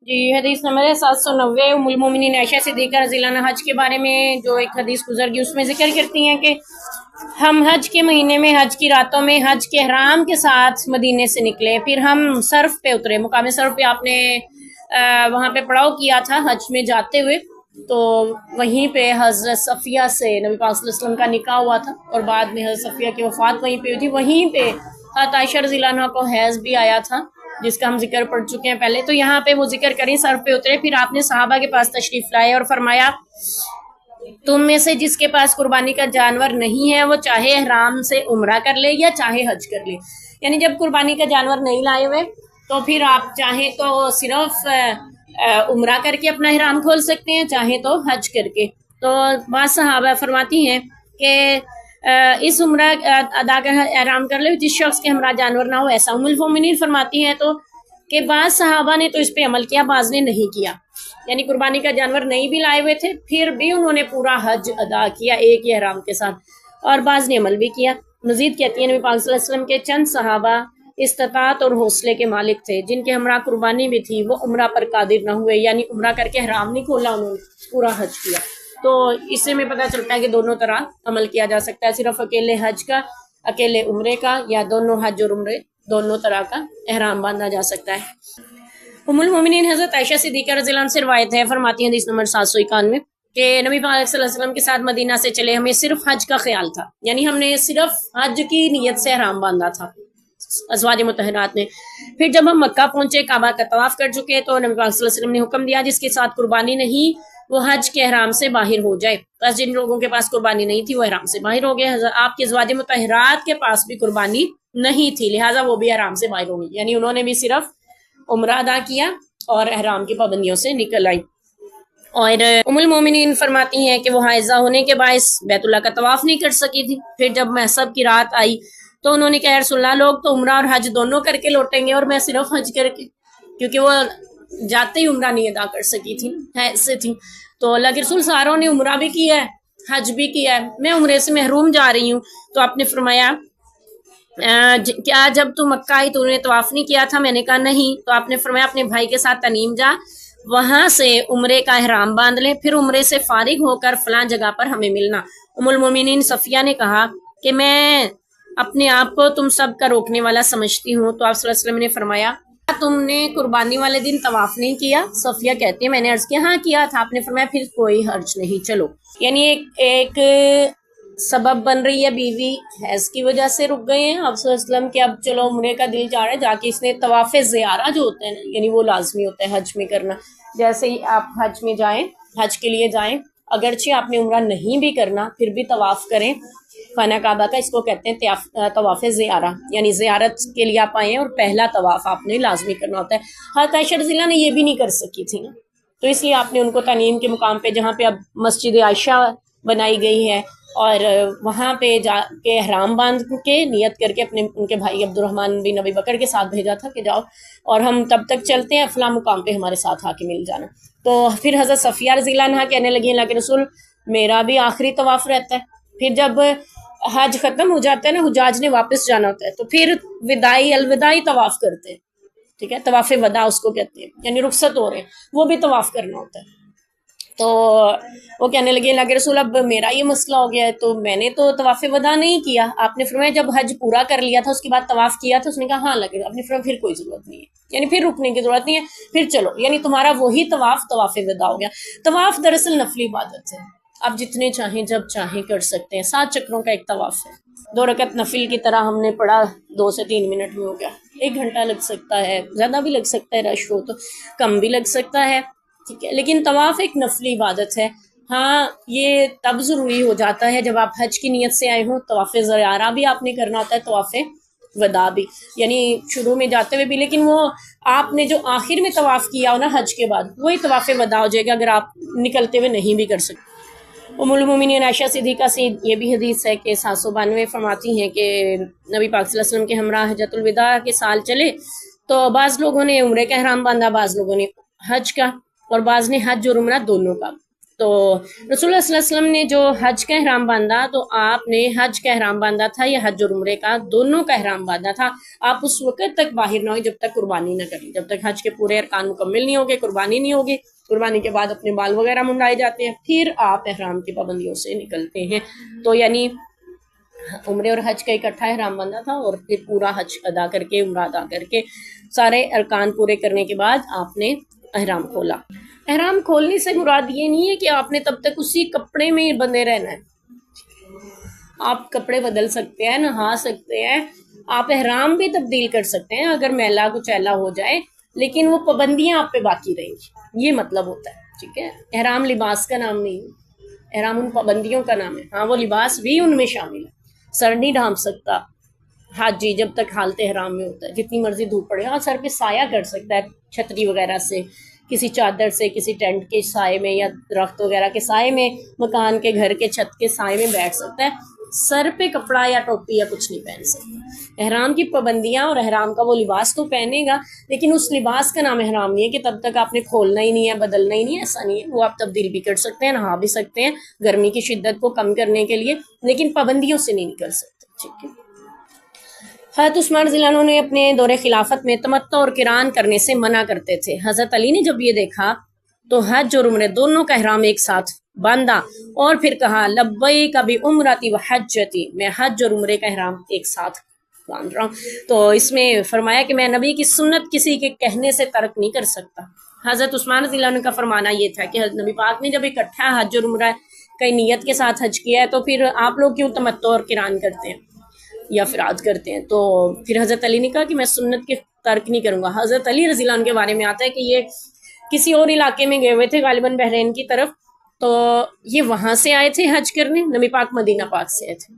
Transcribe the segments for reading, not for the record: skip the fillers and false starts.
جی حدیث نمبر ہے 790 ام المومنین عائشہ صدیقہ رضی اللہ عنہا حج کے بارے میں جو ایک حدیث گزر گئی اس میں ذکر کرتی ہیں کہ ہم حج کے مہینے میں حج کی راتوں میں حج کے احرام کے ساتھ مدینے سے نکلے، پھر ہم صرف پہ اترے، مقام صرف پہ آپ نے وہاں پہ پڑاؤ کیا تھا حج میں جاتے ہوئے، تو وہیں پہ حضرت صفیہ سے نبی پاک صلی اللہ علیہ وسلم کا نکاح ہوا تھا اور بعد میں حضرت صفیہ کی وفات وہیں پہ ہوئی تھی۔ وہیں پہ حضرت عائشہ رضی اللہ عنہا کو حیض بھی آیا تھا جس کا ہم ذکر پڑھ چکے ہیں پہلے، تو یہاں پہ وہ ذکر کریں صرف پہ اترے، پھر آپ نے صحابہ کے پاس تشریف لائے اور فرمایا تم میں سے جس کے پاس قربانی کا جانور نہیں ہے وہ چاہے احرام سے عمرہ کر لے یا چاہے حج کر لے، یعنی جب قربانی کا جانور نہیں لائے ہوئے تو پھر آپ چاہیں تو صرف عمرہ کر کے اپنا احرام کھول سکتے ہیں، چاہیں تو حج کر کے۔ تو بعض صحابہ فرماتی ہیں کہ اس عمرہ ادا کر احرام کر لے جس شخص کے ہمراہ جانور نہ ہو ایسا۔ ام المومنین فرماتی ہیں تو کہ بعض صحابہ نے تو اس پہ عمل کیا، بعض نے نہیں کیا، یعنی قربانی کا جانور نہیں بھی لائے ہوئے تھے پھر بھی انہوں نے پورا حج ادا کیا ایک ہی احرام کے ساتھ، اور بعض نے عمل بھی کیا۔ مزید کہتی ہیں نبی پاک صلی اللہ علیہ وسلم کے چند صحابہ استطاعت اور حوصلے کے مالک تھے، جن کے ہمراہ قربانی بھی تھی، وہ عمرہ پر قادر نہ ہوئے، یعنی عمرہ کر کے احرام نہیں کھولا، انہوں نے پورا حج کیا۔ تو اس سے ہمیں پتہ چلتا ہے کہ دونوں طرح عمل کیا جا سکتا ہے، صرف اکیلے حج کا، اکیلے عمرے کا، یا دونوں حج اور عمرے دونوں طرح کا احرام باندھا جا سکتا ہے۔ ام المومنین حضرت عائشہ صدیقہ رضی اللہ عنہ سے روایت ہے، فرماتی ہیں حدیث نمبر 791 کہ نبی پاک صلی اللہ علیہ وسلم کے ساتھ مدینہ سے چلے، ہمیں صرف حج کا خیال تھا، یعنی ہم نے صرف حج کی نیت سے احرام باندھا تھا ازواج مطہرات نے۔ پھر جب ہم مکہ پہنچے، کعبہ کا طواف کر چکے، تو نبی پاک صلی اللہ علیہ وسلم نے حکم دیا جس کے ساتھ قربانی نہیں وہ حج کے احرام سے باہر ہو جائے، بس جن لوگوں کے پاس قربانی نہیں تھی وہ احرام سے باہر ہو گئے۔ آپ کے ازواج مطہرات کے پاس بھی قربانی نہیں تھی، لہٰذا وہ بھی احرام سے باہر ہو گئی، یعنی انہوں نے بھی صرف عمرہ ادا کیا اور احرام کی پابندیوں سے نکل آئی۔ اور ام المومنین فرماتی ہیں کہ وہ حائضہ ہونے کے باعث بیت اللہ کا طواف نہیں کر سکی تھی، پھر جب محسب کی رات آئی تو انہوں نے کہا یا رسول اللہ، لوگ تو عمرہ اور حج دونوں کر کے لوٹیں گے اور میں صرف حج کر کے، کیونکہ وہ جاتے ہی عمرہ نہیں ادا کر سکی تھی، ایسے تھی، تو اللہ کے رسول ساروں نے عمرہ بھی کیا ہے حج بھی کیا ہے، میں عمرے سے محروم جا رہی ہوں۔ تو آپ نے فرمایا کیا جب تو مکہ آئی تو انہوں نے طواف نہیں کیا تھا؟ میں نے کہا نہیں۔ تو آپ نے فرمایا اپنے بھائی کے ساتھ تنیم جا، وہاں سے عمرے کا احرام باندھ لے، پھر عمرے سے فارغ ہو کر فلاں جگہ پر ہمیں ملنا۔ ام المومنین صفیہ نے کہا کہ میں اپنے آپ کو تم سب کا روکنے والا سمجھتی ہوں، تو آپ صلی اللہ علیہ وسلم نے فرمایا تم نے قربانی والے دن طواف نہیں کیا؟ صفیہ کہتی ہے میں نے عرض کیا ہاں کیا تھا۔ آپ نے فرمایا پھر کوئی حرج نہیں، چلو، یعنی ایک سبب بن رہی ہے، بیوی حیض کی وجہ سے رک گئے ہیں، اب صلی اللہ علیہ وسلم کہ اب چلو عمرے کا دل چاہ رہا ہے، جا کے اس نے طواف زیارہ جو ہوتا ہے نا، یعنی وہ لازمی ہوتا ہے حج میں کرنا، جیسے ہی آپ حج میں جائیں، حج کے لیے جائیں، اگرچہ آپ نے عمرہ نہیں بھی کرنا پھر بھی طواف کریں خانہ کعبہ کا، اس کو کہتے ہیں طواف زیارہ، یعنی زیارت کے لیے آپ آئے ہیں اور پہلا طواف آپ نے لازمی کرنا ہوتا ہے۔ حضرت عائشہ رضی اللہ عنہا نے یہ بھی نہیں کر سکی تھی نا، تو اس لیے آپ نے ان کو تنعیم کے مقام پہ، جہاں پہ اب مسجد عائشہ بنائی گئی ہے، اور وہاں پہ جا کے احرام باندھ کے نیت کر کے ان کے بھائی عبد الرحمن بن ابی بکر کے ساتھ بھیجا تھا کہ جاؤ اور ہم تب تک چلتے ہیں، فلاں مقام پہ ہمارے ساتھ آ کے مل جانا۔ تو پھر حضرت صفیہ رضی اللہ عنہا کہنے لگی اللہ کے رسول میرا بھی آخری طواف رہتا ہے، پھر جب حج ختم ہو جاتا ہے نا، حجاج نے واپس جانا ہوتا ہے تو پھر الوداعی طواف کرتے ہیں، ٹھیک ہے، طواف وداع اس کو کہتے ہیں، یعنی رخصت ہو رہے ہیں، وہ بھی طواف کرنا ہوتا ہے۔ تو وہ کہنے لگے اللہ کے رسول اب میرا یہ مسئلہ ہو گیا ہے، تو میں نے تو طواف وداع نہیں کیا۔ آپ نے فرمایا جب حج پورا کر لیا تھا اس کے بعد طواف کیا تھا؟ اس نے کہا ہاں لگے۔ آپ نے فرمایا پھر کوئی ضرورت نہیں ہے، یعنی پھر رکنے کی ضرورت نہیں ہے، پھر چلو، یعنی تمہارا وہی طواف وداع ہو گیا۔ طواف دراصل نفلی عبادت ہے، آپ جتنے چاہیں جب چاہیں کر سکتے ہیں، 7 چکروں کا ایک طواف ہے، 2 رکعت نفل کی طرح ہم نے پڑھا، 2 سے 3 منٹ میں ہو گیا، 1 گھنٹہ لگ سکتا ہے، زیادہ بھی لگ سکتا ہے، رش ہو تو کم بھی لگ سکتا ہے، ٹھیک ہے، لیکن طواف ایک نفلی عبادت ہے۔ ہاں یہ تب ضروری ہو جاتا ہے جب آپ حج کی نیت سے آئے ہوں، طواف زیارہ بھی آپ نے کرنا ہوتا ہے، طواف وداع بھی، یعنی شروع میں جاتے ہوئے بھی، لیکن وہ آپ نے جو آخر میں طواف کیا ہو نا حج کے بعد وہی طواف وداع ہو جائے گا اگر آپ نکلتے ہوئے نہیں بھی کر سکتے۔ ام المومنین عائشہ صدیقہ سے یہ بھی حدیث ہے کہ 792 فرماتی ہیں کہ نبی پاک صلی اللہ علیہ وسلم کے ہمراہ حجۃ الوداع کے سال چلے تو بعض لوگوں نے عمرے کا احرام باندھا، بعض لوگوں نے حج کا، اور بعض نے حج اور عمرہ دونوں کا۔ تو رسول اللہ صلی اللہ علیہ وسلم نے جو حج کا احرام باندھا تو آپ نے حج کا احرام باندھا تھا یا حج اور عمرے کا دونوں کا احرام باندھا تھا. آپ اس وقت تک باہر نہ ہوئے جب تک قربانی نہ کریں, جب تک حج کے پورے ارکان مکمل نہیں ہوگے, قربانی نہیں ہوگی. قربانی کے بعد اپنے بال وغیرہ منڈائے جاتے ہیں, پھر آپ احرام کی پابندیوں سے نکلتے ہیں. تو یعنی عمرے اور حج کا اکٹھا احرام باندھا تھا, اور پھر پورا حج ادا کر کے, عمرہ ادا کر کے, سارے ارکان پورے کرنے کے بعد آپ نے احرام کھولا. احرام کھولنے سے مراد یہ نہیں ہے کہ آپ نے تب تک اسی کپڑے میں بندھے رہنا ہے. آپ کپڑے بدل سکتے ہیں, نہا سکتے ہیں, آپ احرام بھی تبدیل کر سکتے ہیں اگر میلا کچھ ایلا ہو جائے, لیکن وہ پابندیاں آپ پہ باقی رہیں گی. یہ مطلب ہوتا ہے, ٹھیک ہے. احرام لباس کا نام نہیں, احرام ان پابندیوں کا نام ہے. ہاں وہ لباس بھی ان میں شامل ہے. سر نہیں ڈھانپ سکتا حاجی جب تک حالت احرام میں ہوتا ہے, جتنی مرضی دھوپ پڑے. ہاں سر پہ سایہ کر سکتا ہے چھتری وغیرہ سے, کسی چادر سے, کسی ٹینٹ کے سائے میں یا درخت وغیرہ کے سائے میں, مکان کے گھر کے چھت کے سائے میں بیٹھ سکتا ہے. سر پہ کپڑا یا ٹوپی یا کچھ نہیں پہن سکتا. احرام کی پابندیاں اور احرام کا وہ لباس تو پہنے گا, لیکن اس لباس کا نام احرام نہیں ہے کہ تب تک آپ نے کھولنا ہی نہیں ہے, بدلنا ہی نہیں ہے. ایسا نہیں ہے, وہ آپ تبدیل بھی کر سکتے ہیں, نہا بھی سکتے ہیں گرمی کی شدت کو کم کرنے کے لیے, لیکن پابندیوں سے نہیں نکل سکتے. ٹھیک ہے. حضرت عثمان رضی اللہ عنہ نے اپنے دور خلافت میں تمتع اور قران کرنے سے منع کرتے تھے. حضرت علی نے جب یہ دیکھا تو حج اور عمرے دونوں کا احرام ایک ساتھ باندھا اور پھر کہا لبیک بعمرتی و حجتی, میں حج اور عمرے کا احرام ایک ساتھ باندھ رہا ہوں. تو اس میں فرمایا کہ میں نبی کی سنت کسی کے کہنے سے ترک نہیں کر سکتا. حضرت عثمان رضی اللہ عنہ کا فرمانا یہ تھا کہ حضرت نبی پاک نے جب اکٹھا حج اور عمرہ کئی نیت کے ساتھ حج کیا ہے تو پھر آپ لوگ کیوں تمتع اور قران کرتے ہیں یا افراد کرتے ہیں. تو پھر حضرت علی نے کہا کہ میں سنت کے ترک نہیں کروں گا. حضرت علی رضی اللہ عنہ کے بارے میں آتا ہے کہ یہ کسی اور علاقے میں گئے ہوئے تھے, غالباً بحرین کی طرف, تو یہ وہاں سے آئے تھے حج کرنے, نبی پاک مدینہ پاک سے آئے تھے.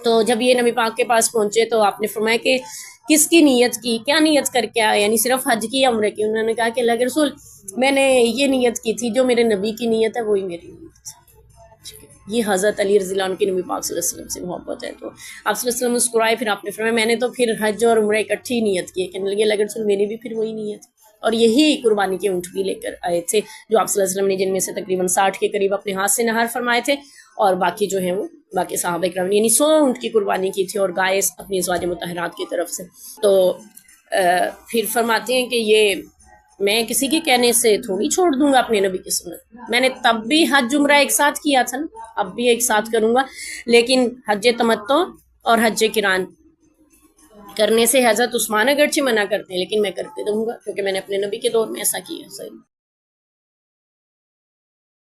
تو جب یہ نبی پاک کے پاس پہنچے تو آپ نے فرمایا کہ کس کی نیت کی, کیا نیت کر کے آئے, یعنی صرف حج کی یا عمرے کی. انہوں نے کہا کہ اللہ کے رسول میں نے یہ نیت کی تھی, جو میرے نبی کی نیت ہے وہی میری نیت ہے. یہ حضرت علی رضی اللہ عنہ کی نبی پاک صلی اللہ علیہ وسلم سے محبت ہے. تو آپ صلی اللہ علیہ وسلم مسکرائے, پھر آپ نے فرمایا میں نے تو پھر حج اور عمرہ اکٹھی نیت کی, کہنے لگے اللہ کے رسول میری بھی پھر وہی نیت ہے. اور یہی قربانی کے اونٹ بھی لے کر آئے تھے جو آپ صلی اللہ علیہ وسلم نے, جن میں سے تقریباً 60 کے قریب اپنے ہاتھ سے نہار فرمائے تھے, اور باقی جو ہیں وہ باقی صحابہ کرام یعنی 100 اونٹ کی قربانی کی تھی, اور گائے اپنی ازواج مطہرات کی طرف سے. تو پھر فرماتے ہیں کہ یہ میں کسی کے کہنے سے تھوڑی چھوڑ دوں گا اپنے نبی کی سنت. میں نے تب بھی حج عمرہ ایک ساتھ کیا تھا نا, اب بھی ایک ساتھ کروں گا, لیکن حج تمتع اور حج قران کرنے سے حضرت عثمان اگرچہ منع کرتے ہیں لیکن میں کرتے رہوں گا, کیونکہ میں نے اپنے نبی کے دور میں ایسا کیا. صحیح.